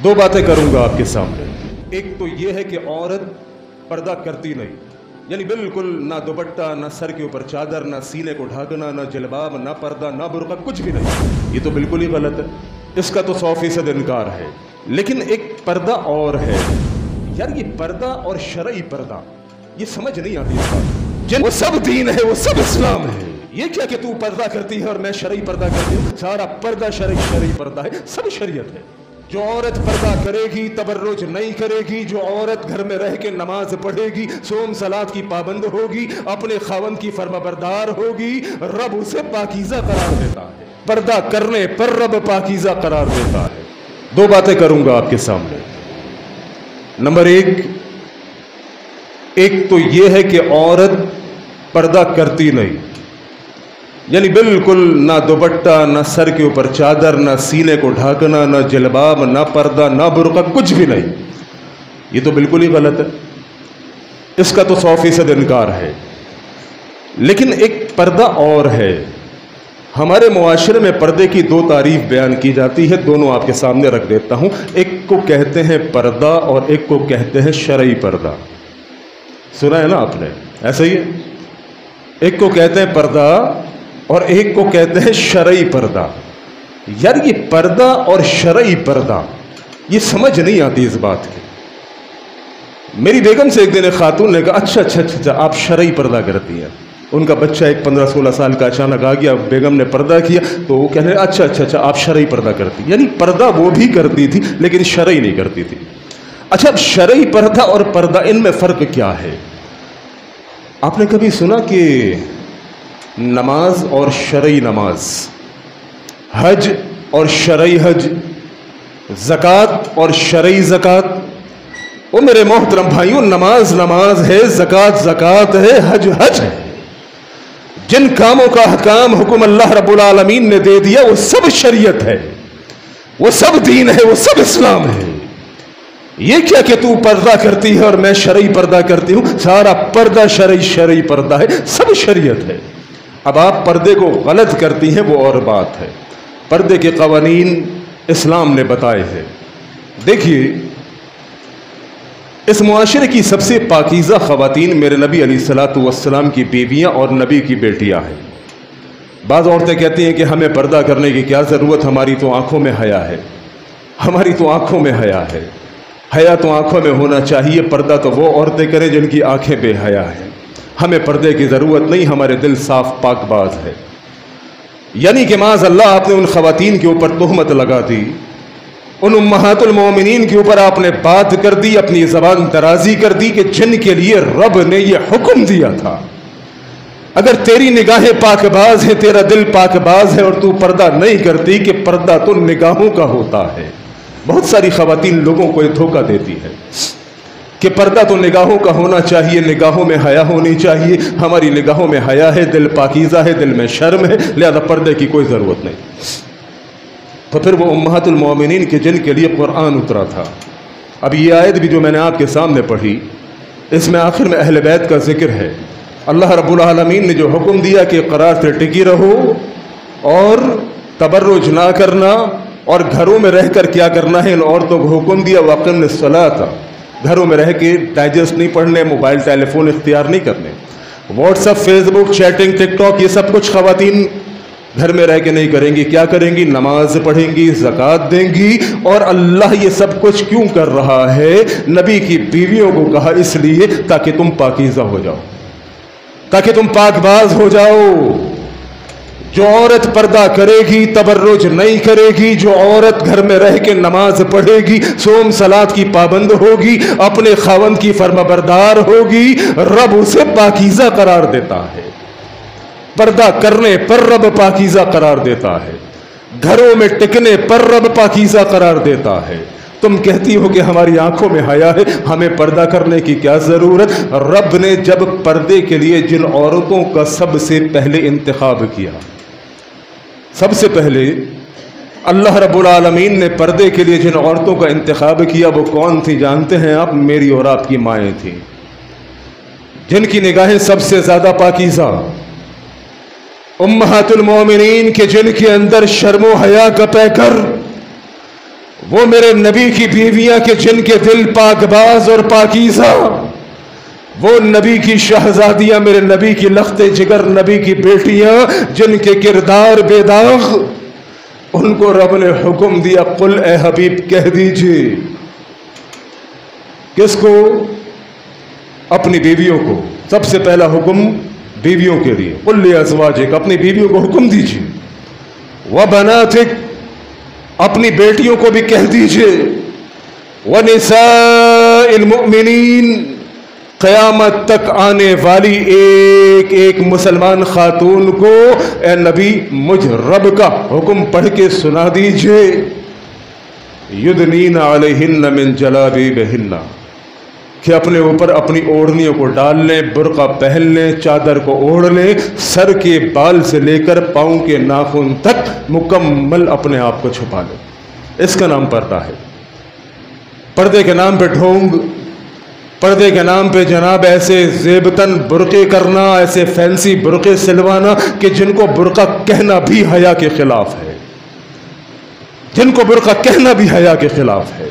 दो बातें करूंगा आपके सामने। एक तो ये है कि औरत पर्दा करती नहीं, यानी बिल्कुल ना दुपट्टा, ना सर के ऊपर चादर, ना सीने को ढाकना, ना जलबाब, ना पर्दा, ना बुर्का, कुछ भी नहीं। ये तो बिल्कुल ही गलत है, इसका तो 100% इनकार है। लेकिन एक पर्दा और है यार, ये पर्दा और शरई पर्दा, ये समझ नहीं आती इस बात। वो सब दीन है, वो सब इस्लाम है। ये क्या कि तू पर्दा करती है और मैं शरई पर्दा करती हूँ? सारा पर्दा शरई पर्दा है, सब शरीयत है। जो औरत पर्दा करेगी, तबर्रुज नहीं करेगी, जो औरत घर में रह के नमाज पढ़ेगी, सोम सलात की पाबंद होगी, अपने खावंद की फरमाबरदार होगी, रब उसे पाकीज़ा करार देता है। पर्दा करने पर रब पाकीज़ा करार देता है। दो बातें करूंगा आपके सामने। नंबर एक तो यह है कि औरत पर्दा करती नहीं, यानी बिल्कुल ना दुपट्टा, ना सर के ऊपर चादर, ना सीने को ढाकना, ना जलबाब, ना पर्दा, ना बुर्का, कुछ भी नहीं। ये तो बिल्कुल ही गलत है, इसका तो 100% इनकार है। लेकिन एक पर्दा और है। हमारे मुआशरे में पर्दे की दो तारीफ बयान की जाती है, दोनों आपके सामने रख देता हूं। एक को कहते हैं पर्दा और एक को कहते हैं शरई पर्दा। सुना है ना आपने? ऐसा ही है। एक को कहते हैं पर्दा और एक को कहते हैं शरई पर्दा। यार ये पर्दा और शरई पर्दा, ये समझ नहीं आती इस बात की। मेरी बेगम से एक दिन एक खातून ने कहा, अच्छा आप शरई पर्दा करती हैं। उनका बच्चा एक 15-16 साल का अचानक आ गया, बेगम ने पर्दा किया तो वो कह रहे अच्छा आप शरई पर्दा करती, यानी पर्दा वो भी करती थी लेकिन शरई नहीं करती थी। अच्छा, अब शरई पर्दा और पर्दा, इनमें फर्क क्या है? आपने कभी सुना कि नमाज और शरई नमाज, हज और शरई हज, ज़कात और शरई ज़कात? ओ मेरे मोहतरम भाइयों, नमाज नमाज है, ज़कात ज़कात है, हज हज है। जिन कामों का हकाम हुक्म अल्लाह रब्बुल आलमीन ने दे दिया वो सब शरीयत है, वो सब दीन है, वो सब इस्लाम है। ये क्या कि तू पर्दा करती है और मैं शरई पर्दा करती हूं? सारा पर्दा शरई पर्दा है, सब शरीयत है। अब आप पर्दे को गलत करती हैं वो और बात है। पर्दे के कवानीन इस्लाम ने बताए हैं। देखिए, इस मुआशरे की सबसे पाकीज़ा ख़वातीन मेरे नबी अलैहिस्सलातु वस्सलाम की बीवियाँ और नबी की बेटियाँ हैं। बाज़ औरतें कहती हैं कि हमें पर्दा करने की क्या ज़रूरत, हमारी तो आँखों में हया है, हमारी तो आँखों में हया है। हया तो आँखों में होना चाहिए, पर्दा तो वो औरतें करें जिनकी आँखें बेहया हैं। हमें पर्दे की ज़रूरत नहीं, हमारे दिल साफ़ पाकबाज है। यानी कि माज़ अल्लाह आपने उन ख़वातीन के ऊपर तोहमत लगा दी, उन उम्महातुल मोमिनीन के ऊपर आपने बात कर दी, अपनी ज़बान दराजी कर दी कि जिनके लिए रब ने यह हुक्म दिया था। अगर तेरी निगाहें पाकबाज हैं, तेरा दिल पाकबाज है और तू पर्दा नहीं करती कि पर्दा तो निगाहों का होता है। बहुत सारी ख़वातीन लोगों को यह धोखा देती है कि पर्दा तो निगाहों का होना चाहिए, निगाहों में हया होनी चाहिए। हमारी निगाहों में हया है, दिल पाकीज़ा है, दिल में शर्म है, लिहाजा पर्दे की कोई ज़रूरत नहीं। तो फिर वो उम्महातुल मोमिनीन के जिनके लिए कुरान उतरा था। अब ये आयत भी जो मैंने आपके सामने पढ़ी, इसमें आखिर में अहले बैत का जिक्र है। अल्लाह रब्बुल आलमीन ने जो हुक्म दिया कि करार से टिकी रहो और तबर्रुज ना करना, और घरों में रहकर क्या करना है, इन औरतों को हुक्म दिया वक़िम्निस्सलात, घरों में रह के डाइजेस्ट नहीं पढ़ने, मोबाइल टेलीफोन इख्तियार नहीं करने, व्हाट्सअप, फेसबुक, चैटिंग, टिकटॉक, ये सब कुछ ख़वातीन घर में रह के नहीं करेंगी। क्या करेंगी? नमाज पढ़ेंगी, ज़कात देंगी। और अल्लाह ये सब कुछ क्यों कर रहा है? नबी की बीवियों को कहा इसलिए ताकि तुम पाकीज़ा हो जाओ, ताकि तुम पाकबाज हो जाओ। जो औरत पर्दा करेगी, तबर्रुज नहीं करेगी, जो औरत घर में रह के नमाज पढ़ेगी, सोम सलात की पाबंद होगी, अपने खावंद की फरमाबरदार होगी, रब उसे पाकीज़ा करार देता है। पर्दा करने पर रब पाकीज़ा करार देता है, घरों में टिकने पर रब पाकीज़ा करार देता है। तुम कहती हो कि हमारी आंखों में हया है, हमें पर्दा करने की क्या ज़रूरत? रब ने जब पर्दे के लिए जिन औरतों का सबसे पहले इंतखाब किया, सबसे पहले अल्लाह रब्बुल आलमीन ने पर्दे के लिए जिन औरतों का इंतखाब किया वो कौन थी जानते हैं आप? मेरी और आपकी माएँ थीं, जिनकी निगाहें सबसे ज़्यादा पाकीज़ा, उम्महातुल मोमिनीन के जिनके अंदर शर्मो हया का पैकर, وہ میرے نبی کی بیویاں کہ جن کے دل پاکباز اور پاکیزہ، وہ نبی کی شہزادیاں میرے نبی کی لخت جگر، نبی کی بیٹیاں جن کے کردار بے داغ، ان کو رب نے حکم دیا قل اے حبیب کہہ دیجئے۔ کس کو؟ اپنی بیویوں کو۔ سب سے پہلا حکم بیویوں کے لیے، قل لازواجک، اپنی بیویوں کو حکم دیجئے، وبناتک، اپنی بیٹیوں کو بھی کہہ دیجئے، ونساء المؤمنین، قیامت تک آنے والی ایک ایک مسلمان خاتون کو اے نبی مجھ رب کا حکم پڑھ کے سنا دیجئے، یدنین علیہن من جلابیبہن، کہ اپنے اوپر اپنی اوڑھنیوں کو ڈال لیں، برقع پہن لیں، چادر کو اوڑھ لیں، سر کے بال سے لے کر پاؤں کے ناخن تک مکمل اپنے آپ کو چھپا لیں۔ اس کا نام پردہ ہے۔ پردے کے نام پہ ڈھونگ، پردے کے نام پہ جناب ایسے زیبتن برقعے کرنا، ایسے فینسی برقعے سلوانا کہ جن کو برقع کہنا بھی حیا کے خلاف ہے، جن کو برقع کہنا بھی حیا کے خلاف ہے۔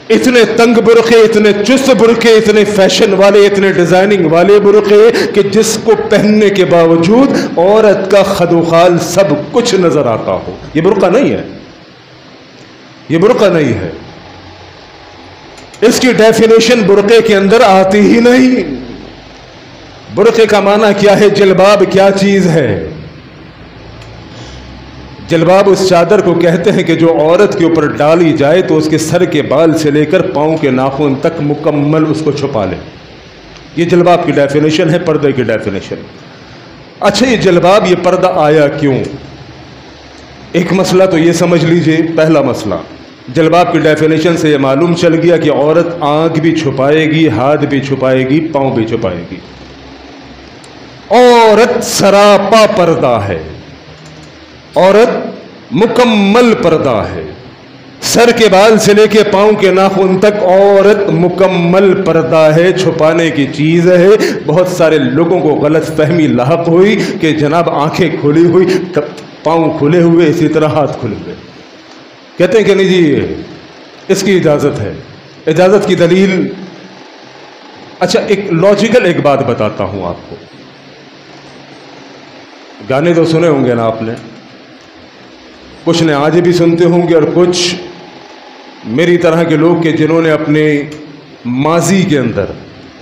اتنے تنگ برقعے، اتنے چست برقعے، اتنے فیشن والے، اتنے ڈیزائننگ والے برقعے کہ جس کو پہننے کے باوجود عورت کا خد و خال سب کچھ نظر آتا ہو۔ یہ برقع نہیں ہے، یہ برقع نہیں ہے۔ اس کی ڈیفینیشن برقعے کے اندر آتی ہی نہیں۔ برقعے کا معنی کیا ہے؟ جلباب کیا چیز ہے؟ جلباب اس چادر کو کہتے ہیں کہ جو عورت کے اوپر ڈالی جائے تو اس کے سر کے بال سے لے کر پاؤں کے ناخن تک مکمل اس کو چھپا لے۔ یہ جلباب کی ڈیفینیشن ہے، پردے کی ڈیفینیشن۔ اچھا، یہ جلباب، یہ پردہ آیا کیوں؟ ایک مسئلہ تو یہ سمجھ لیجئے۔ پہلا مسئلہ، جلباب کی ڈیفینیشن سے یہ معلوم چل گیا کہ عورت آنکھ بھی چھپائے گی، ہاتھ بھی چھپائے گی، پاؤں بھی چھپائے گی۔ عورت سراپا پردہ ہے، عورت مکمل پردہ ہے، سر کے بال سے لے کے پاؤں کے ناخن تک عورت مکمل پردہ ہے، چھپانے کی چیز ہے۔ بہت سارے لوگوں کو غلط فہمی لاحق ہوئی کہ جناب آنکھیں کھلی ہوئی، پاؤں کھلے ہوئے، اسی طرح ہاتھ کھلے ہوئے۔ کہتے ہیں کہ نہیں جی اس کی اجازت ہے۔ اجازت کی دلیل، اچھا ایک لاجیکل ایک بات بتاتا ہوں آپ کو۔ گانے تو سنے ہوں گے نا آپ نے، کچھ نے آج بھی سنتے ہوں گے، اور کچھ میری طرح کے لوگ کہ جنہوں نے اپنے ماضی کے اندر،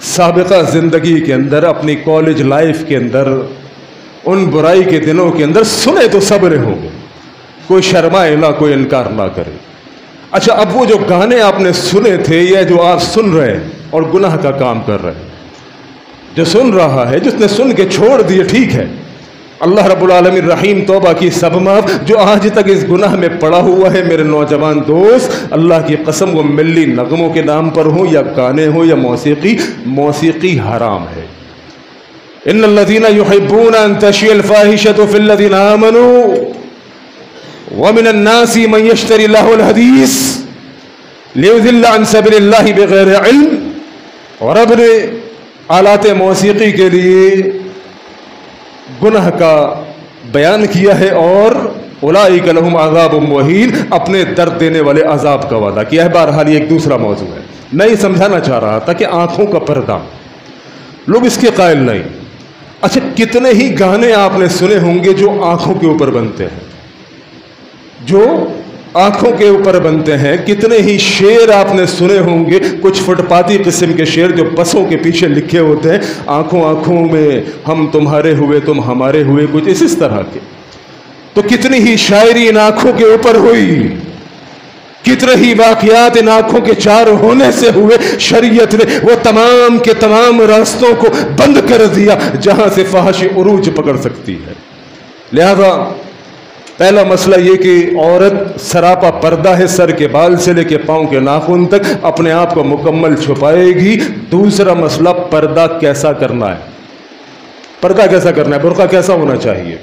سابقہ زندگی کے اندر، اپنی کالج لائف کے اندر، ان برائی کے دنوں کے اندر سنے تو سب رہے ہوں گے، کوئی شرمائے نہ، کوئی انکار نہ کرے۔ اچھا، اب وہ جو گانے آپ نے سنے تھے یا جو آپ سن رہے ہیں اور گناہ کا کام کر رہے ہیں، جو سن رہا ہے، جس نے سن کے چھوڑ دیے ٹھیک ہے، اللہ رب العالمین رحیم، توبہ کی سب معاف۔ جو آج تک اس گناہ میں پڑا ہوا ہے میرے نوجوان دوست، اللہ کی قسم وہ ملی نغموں کے نام پر ہوں یا گانے ہوں یا موسیقی، موسیقی حرام ہے۔ ان الذین یحبون ان تشیع الفاحشۃ فی الذین آمنوا ومن الناس من یشتری لہو الحدیث لیضل عن سبیل اللہ بغیر علم۔ اور رب نے آلات موسیقی کے لیے گناہ کا بیان کیا ہے، اور اولئک لہم عذاب مہین، اپنے درد دینے والے عذاب کا وعدہ کیا ہے۔ بہرحال یہ ایک دوسرا موضوع ہے، میں یہ سمجھانا چاہ رہا تھا کہ آنکھوں کا پردہ، لوگ اس کے قائل نہیں۔ اچھا، کتنے ہی گانے آپ نے سنے ہوں گے جو آنکھوں کے اوپر بنتے ہیں، جو آنکھوں کے اوپر بنتے ہیں۔ کتنے ہی شعر آپ نے سنے ہوں گے، کچھ فٹ پاتی قسم کے شعر جو بسوں کے پیچھے لکھے ہوتے ہیں، آنکھوں آنکھوں میں ہم تمہارے ہوئے تم ہمارے ہوئے، کچھ اس طرح کے۔ تو کتنی ہی شاعری ان آنکھوں کے اوپر ہوئی، کتنے ہی واقعات ان آنکھوں کے چار ہونے سے ہوئے۔ شریعت نے وہ تمام کے تمام راستوں کو بند کر دیا جہاں سے فحش عروج پکڑ سکتی ہے۔ لہذا پہلا مسئلہ یہ کہ عورت سراپا پردہ ہے، سر کے بال سے لے کے پاؤں کے ناخن تک اپنے آپ کو مکمل چھپائے گی۔ دوسرا مسئلہ، پردہ کیسا کرنا ہے، پردہ کیسا کرنا ہے، برقع کیسا ہونا چاہیے۔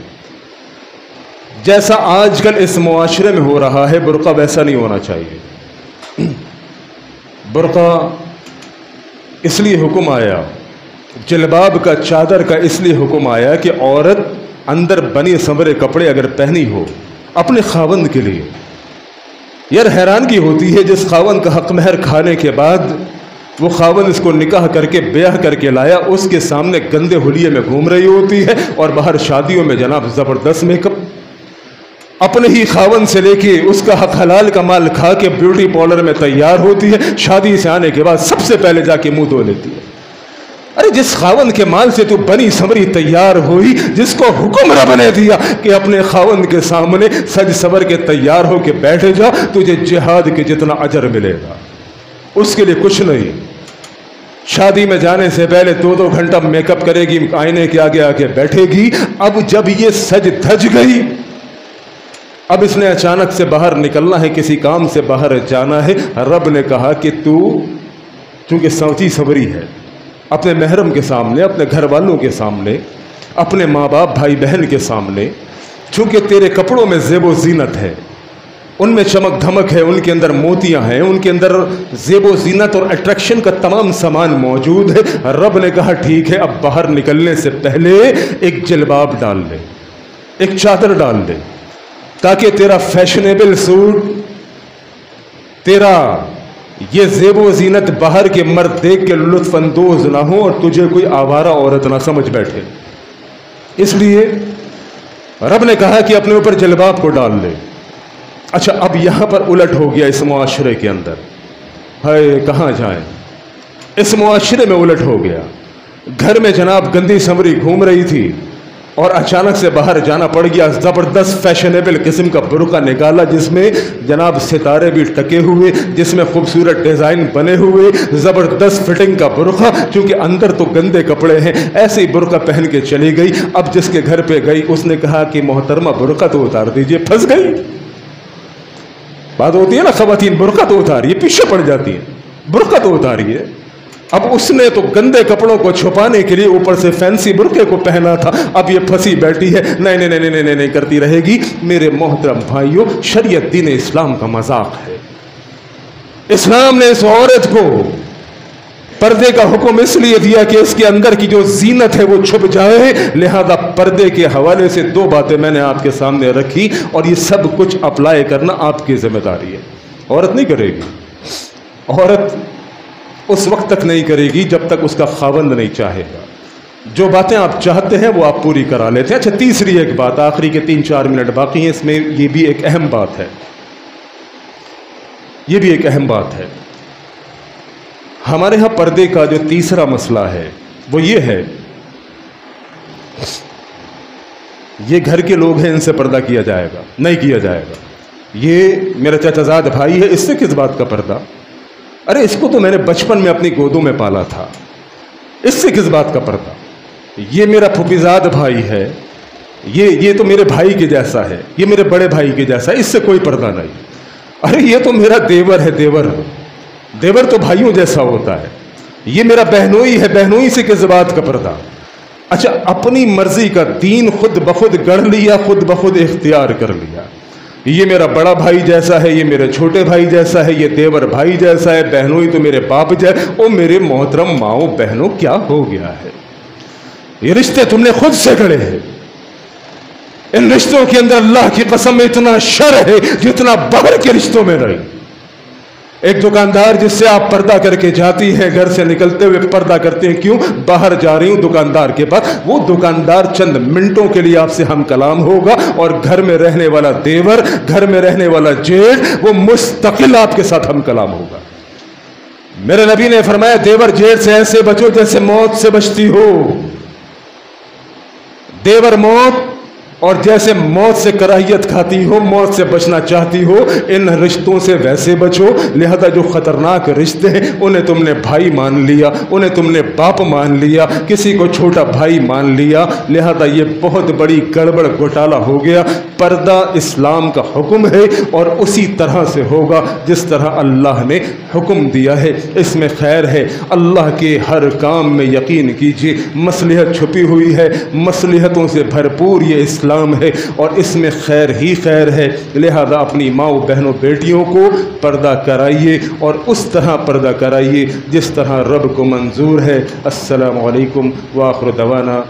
جیسا آج کل اس معاشرے میں ہو رہا ہے، برقع ویسا نہیں ہونا چاہیے۔ برقع اس لیے حکم آیا، جلباب کا، چادر کا اس لیے حکم آیا کہ عورت اندر بنی سنورے کپڑے اگر پہنی ہو اپنے خاوند کے لیے، यार हैरानगी होती है, जिस खावन का हक महर खाने के बाद वो खावन इसको निकाह करके ब्याह करके लाया, उसके सामने गंदे हुलिये में घूम रही होती है, और बाहर शादियों में जनाब ज़बरदस्त मेकअप, अपने ही खावन से लेके उसका हक हलाल का माल खा के ब्यूटी पार्लर में तैयार होती है, शादी से आने के बाद सबसे पहले जाके मुंह धो लेती है। अरे जिस खावन के माल से तू बनी समरी तैयार हुई, जिसको हुक्म रब ने दिया कि अपने खावन के सामने सज सवर के तैयार हो के बैठे जा, तुझे जिहाद के जितना अजर मिलेगा, उसके लिए कुछ नहीं। शादी में जाने से पहले 2-2 घंटा मेकअप करेगी, आईने के आगे आके बैठेगी। अब जब ये सज धज गई, अब इसने अचानक से बाहर निकलना है, किसी काम से बाहर जाना है, रब ने कहा कि तू चूंकि सवची सबरी है, अपने महरम के सामने, अपने घर वालों के सामने, अपने माँ बाप भाई बहन के सामने, चूंकि तेरे कपड़ों में ज़ेबो ज़ीनत है, उनमें चमक धमक है, उनके अंदर मोतियां हैं, उनके अंदर ज़ेबो ज़ीनत और अट्रैक्शन का तमाम सामान मौजूद है। रब ने कहा ठीक है, अब बाहर निकलने से पहले एक जिलबाब डाल ले, एक चादर डाल ले, ताकि तेरा फैशनेबल सूट, तेरा ये ज़ेबो ज़ीनत बाहर के मर्द देख के लुत्फ़ अंदोज़ ना हो और तुझे कोई आवारा औरत ना समझ बैठे। इसलिए रब ने कहा कि अपने ऊपर जलबाब को डाल ले। अच्छा, अब यहां पर उलट हो गया इस मुआशरे के अंदर, है कहां जाए, इस मुआशरे में उलट हो गया। घर में जनाब गंदी समरी घूम रही थी और अचानक से बाहर जाना पड़ गया, ज़बरदस्त फैशनेबल किस्म का बुर्का निकाला, जिसमें जनाब सितारे भी टके हुए, जिसमें खूबसूरत डिज़ाइन बने हुए, ज़बरदस्त फिटिंग का बुर्का, क्योंकि अंदर तो गंदे कपड़े हैं, ऐसे ही बुर्का पहन के चली गई। अब जिसके घर पे गई उसने कहा कि मोहतरमा बुर्का तो उतार दीजिए, फंस गई। बात होती है ना, ख़वातीन बुर्का तो उतारिए, पीछे पड़ जाती है, बुर्का तो उतारिए। अब उसने तो गंदे कपड़ों को छुपाने के लिए ऊपर से फैंसी बुर्के को पहना था, अब ये फंसी बैठी है, नहीं नहीं नहीं नहीं नहीं करती रहेगी। मेरे मोहतरम भाइयों, शरीयत दीन इस्लाम का मजाक है। इस्लाम ने इस औरत को पर्दे का हुक्म इसलिए दिया कि इसके अंदर की जो जीनत है वो छुप जाए, लिहाजा पर्दे के हवाले से 2 बातें मैंने आपके सामने रखी, और ये सब कुछ अप्लाई करना आपकी जिम्मेदारी है। औरत नहीं करेगी, औरत उस वक्त तक नहीं करेगी जब तक उसका खावंद नहीं चाहेगा। जो बातें आप चाहते हैं वो आप पूरी करा लेते हैं। अच्छा, तीसरी एक बात, आखिरी के 3-4 मिनट बाकी हैं, इसमें ये भी एक अहम बात है, ये भी एक अहम बात है। हमारे यहाँ पर्दे का जो तीसरा मसला है वो ये है, ये घर के लोग हैं, इनसे पर्दा किया जाएगा, नहीं किया जाएगा। ये मेरा चाचाजाद भाई है, इससे किस बात का पर्दा? अरे इसको तो मैंने बचपन में अपनी गोदों में पाला था, इससे किस बात का पर्दा? ये मेरा फुफीजाद भाई है, ये तो मेरे भाई के जैसा है, ये मेरे बड़े भाई के जैसा है, इससे कोई पर्दा नहीं। अरे ये तो मेरा देवर है, देवर तो भाइयों जैसा होता है, ये मेरा बहनोई है, बहनोई से किस बात का पर्दा? अच्छा, अपनी मर्जी का दीन खुद बखुद गढ़ लिया, खुद बखुद इख्तियार कर लिया। ये मेरा बड़ा भाई जैसा है, ये मेरे छोटे भाई जैसा है, ये देवर भाई जैसा है, बहनोई तो मेरे बाप जैसा। ओ मेरे मोहतरम माओ बहनों, क्या हो गया है? ये रिश्ते तुमने खुद से गढ़े हैं, इन रिश्तों के अंदर अल्लाह की कसम इतना शर है जितना बाहर के रिश्तों में नहीं। एक दुकानदार जिससे आप पर्दा करके जाती है, घर से निकलते हुए पर्दा करते हैं, क्यों? बाहर जा रही हूं दुकानदार के पास। वो दुकानदार चंद मिनटों के लिए आपसे हम कलाम होगा, और घर में रहने वाला देवर, घर में रहने वाला जेठ, वो मुस्तकिल आपके साथ हम कलाम होगा। मेरे नबी ने फरमाया, देवर जेठ से ऐसे बचो जैसे मौत से बचती हो। देवर मौत, और जैसे मौत से कराहियत खाती हो, मौत से बचना चाहती हो, इन रिश्तों से वैसे बचो। लिहाजा जो खतरनाक रिश्ते हैं उन्हें तुमने भाई मान लिया, उन्हें तुमने बाप मान लिया, किसी को छोटा भाई मान लिया, लिहाजा ये बहुत बड़ी गड़बड़ घोटाला हो गया। पर्दा इस्लाम का हुक्म है और उसी तरह से होगा जिस तरह अल्लाह ने हुक्म दिया है। इसमें खैर है, अल्लाह के हर काम में यकीन कीजिए मसलहत छुपी हुई है, मसलहतों से भरपूर ये इस्लाम है और इसमें खैर ही खैर है। लिहाजा अपनी माओ बहनों बेटियों को पर्दा कराइए और उस तरह पर्दा कराइए जिस तरह रब को मंजूर है। अस्सलामु अलैकुम व आखिर दवाना।